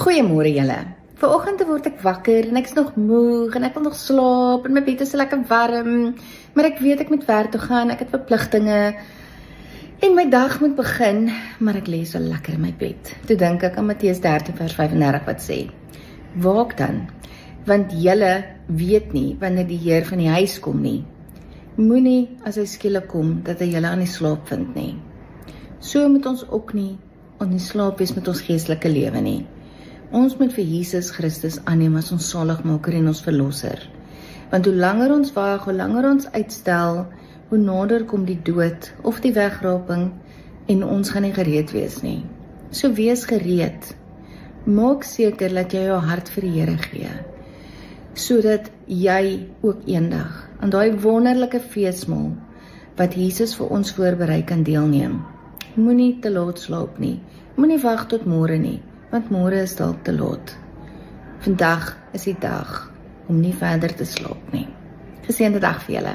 Goeiemôre julle. Vanoggend word ek wakker en ek's nog moeg en ek wil nog slaap en my bed is lekker warm, maar ek weet ek moet werk toe gaan, ek het verpligtinge en my dag moet begin, maar ek lê so lekker in my bed. Toe dink ek aan Matteus 13 vers 35 wat sê: Waak dan, want julle weet nie wanneer die Heer van die huis kom nie. Moenie as hy skielik kom dat hy julle aan die slaap vind nie. So moet ons ook nie aan die slaap wees met ons geestelike lewe nie. Ons moet vir Jesus Christus aanneem as ons saligmaker en ons verlosser. Want hoe langer ons wag, hoe langer ons uitstel, hoe nader kom die dood of die wegraping en ons gaan nie gereed wees nie. So wees gereed. Maak seker dat jy jou hart vir die Here gee, sodat jy ook eendag aan daai wonderlike feesmaal wat Jesus vir ons voorberei kan deelneem. Moenie te laat slaap nie. Moenie wag tot môre nie, want môre is dalk te laat. Vandag is die dag om nie verder te slaap nie. Geseënde dag vir julle.